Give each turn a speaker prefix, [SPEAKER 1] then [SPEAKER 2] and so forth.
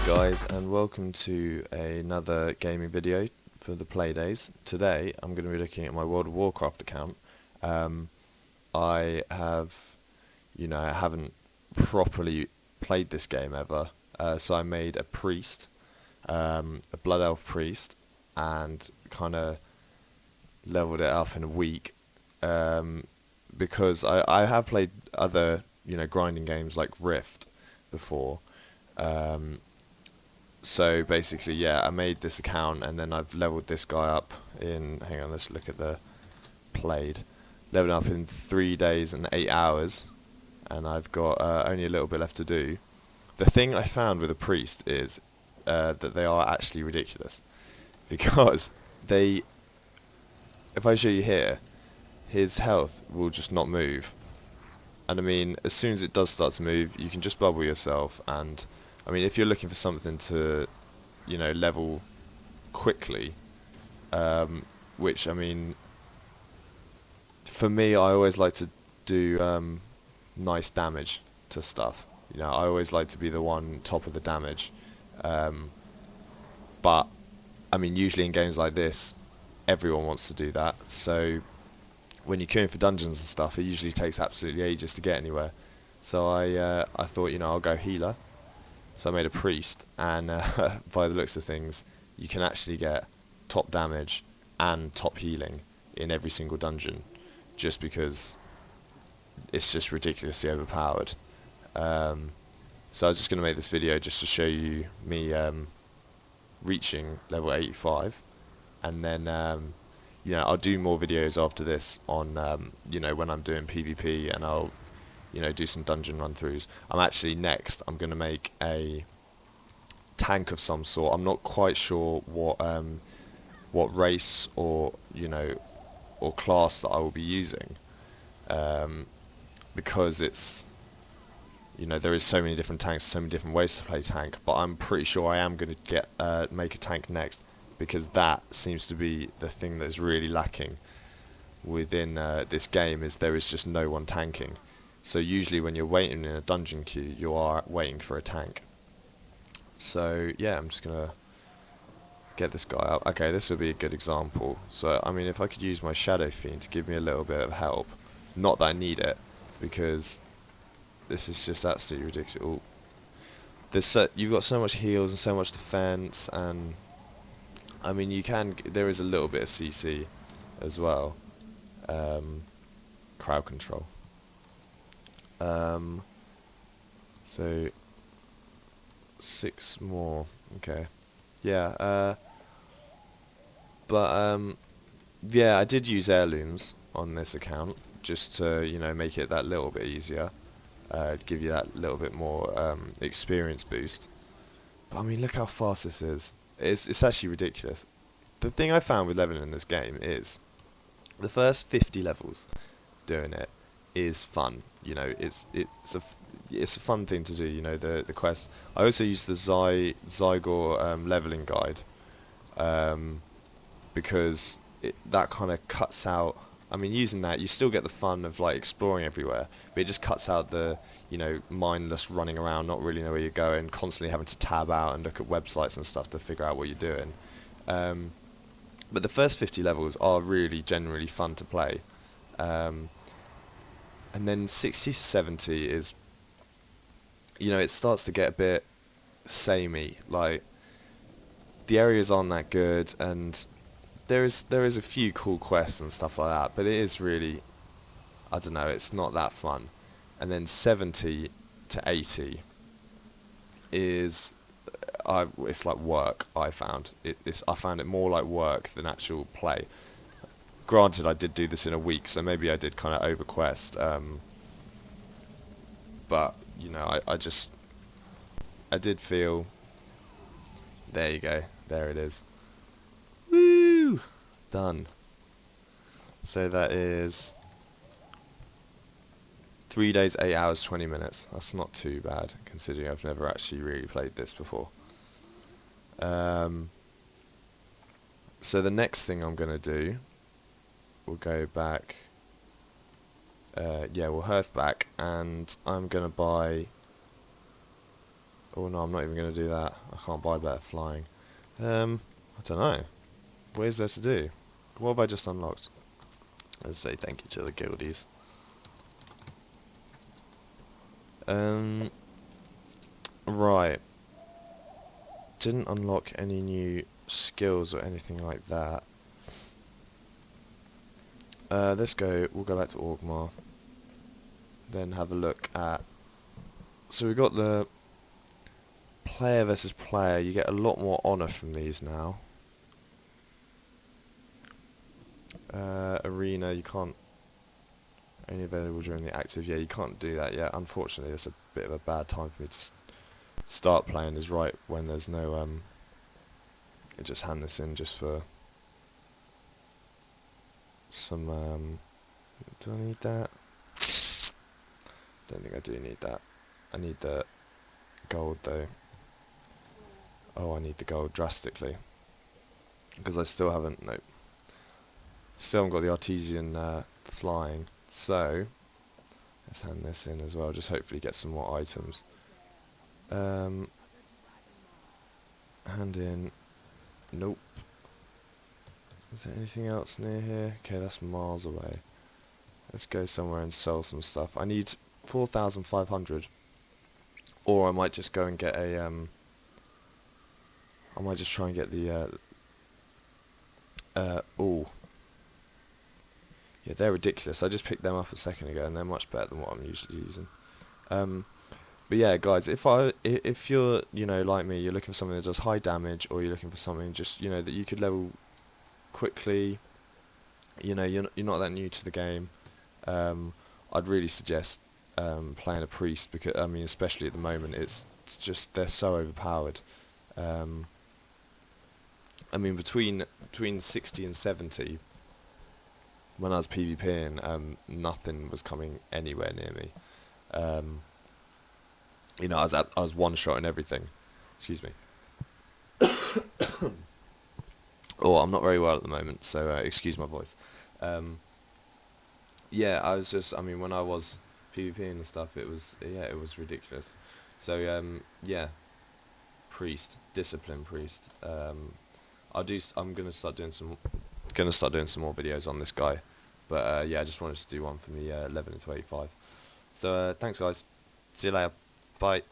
[SPEAKER 1] guys, and welcome to another gaming video for the Playdays. Today I'm going to be looking at my World of Warcraft account. I haven't properly played this game ever, so I made a priest, a Blood Elf priest, and kind of leveled it up in a week, because I have played other, grinding games like Rift before. So basically, yeah, I made this account and then I've leveled this guy up in, hang on, let's look at the played. Leveled up in 3 days and 8 hours, and I've got only a little bit left to do. The thing I found with a priest is that they are actually ridiculous, because if I show you here, his health will just not move. And I mean, as soon as it does start to move, you can just bubble yourself, and I mean, if you're looking for something to, level quickly, which, I mean, for me, I always like to do nice damage to stuff. I always like to be the one top of the damage. But, I mean, usually in games like this, everyone wants to do that. So, when you're queuing for dungeons and stuff, it usually takes absolutely ages to get anywhere. So I thought, I'll go healer. So I made a priest, and by the looks of things, you can actually get top damage and top healing in every single dungeon, just because it's just ridiculously overpowered. So I was just going to make this video just to show you me reaching level 85, and then I'll do more videos after this on when I'm doing PvP, and I'll do some dungeon run-throughs. I'm going to make a tank of some sort. I'm not quite sure what race or class that I will be using, because it's there is so many different tanks, so many different ways to play tank. But I'm pretty sure I am going to make a tank next, because that seems to be the thing that's really lacking within this game, is there is just no one tanking. So usually when you're waiting in a dungeon queue, you are waiting for a tank. So yeah, I'm just going to get this guy up. Okay, this will be a good example. So, I mean, if I could use my Shadow Fiend to give me a little bit of help. Not that I need it, because this is just absolutely ridiculous. You've got so much heals and so much defense, and I mean, there is a little bit of CC as well. Crowd control. So 6 more. Okay. Yeah. Yeah, I did use heirlooms on this account just to make it that little bit easier, give you that little bit more experience boost. But I mean, look how fast this is. It's actually ridiculous. The thing I found with leveling in this game is the first 50 levels doing it is fun. It's a fun thing to do. The quest. I also use the Zygor leveling guide, because that kind of cuts out. I mean, using that, you still get the fun of like exploring everywhere, but it just cuts out the mindless running around, not really know where you're going, constantly having to tab out and look at websites and stuff to figure out what you're doing. But the first 50 levels are really generally fun to play. And then 60 to 70 is, it starts to get a bit samey. Like, the areas aren't that good, and there is a few cool quests and stuff like that, but it is really, I don't know, it's not that fun. And then 70 to 80 is, it's like work. I found it more like work than actual play. Granted, I did do this in a week, so maybe I did kind of over quest. But I did feel. There you go. There it is. Woo! Done. So that is 3 days, 8 hours, 20 minutes. That's not too bad, considering I've never actually really played this before. So the next thing I'm going to do, we'll go back, we'll hearth back, and I'm going to buy Oh no, I'm not even going to do that. I can't buy better flying. I don't know. What is there to do? What have I just unlocked? Let's say thank you to the guildies. Right. Didn't unlock any new skills or anything like that. We'll go back to Orgmar. Then have a look at... So we got the player versus player. You get a lot more honour from these now. Arena, you can't... Only available during the active. Yeah, you can't do that yet. Unfortunately, it's a bit of a bad time for me to start playing, is right when there's no... I just hand this in just for some... do I need that? Don't think I do need that. I need the gold though. Oh, I need the gold drastically. Because I still haven't... Nope. Still haven't got the artesian flying. So, let's hand this in as well. Just hopefully get some more items. Hand in... Nope. Is there anything else near here? Okay, that's miles away. Let's go somewhere and sell some stuff. I need 4,500. Or I might just go and get a... I might just try and get the... ooh. Yeah, they're ridiculous. I just picked them up a second ago, and they're much better than what I'm usually using. But yeah, guys, if you're, you know, like me, you're looking for something that does high damage, or you're looking for something just, you know, that you could level quickly, you know, you're not that new to the game, I'd really suggest playing a priest, because I mean, especially at the moment, it's just they're so overpowered. I mean, between 60 and 70, when I was PvPing, nothing was coming anywhere near me. You know, I was one-shotting everything. Excuse me. Oh, I'm not very well at the moment, so excuse my voice. Yeah, I mean, when I was PvPing and stuff, it was ridiculous. So, yeah, priest, discipline priest. I'm gonna start doing some more videos on this guy. But yeah, I just wanted to do one from the 11 to 85. So thanks guys. See you later. Bye.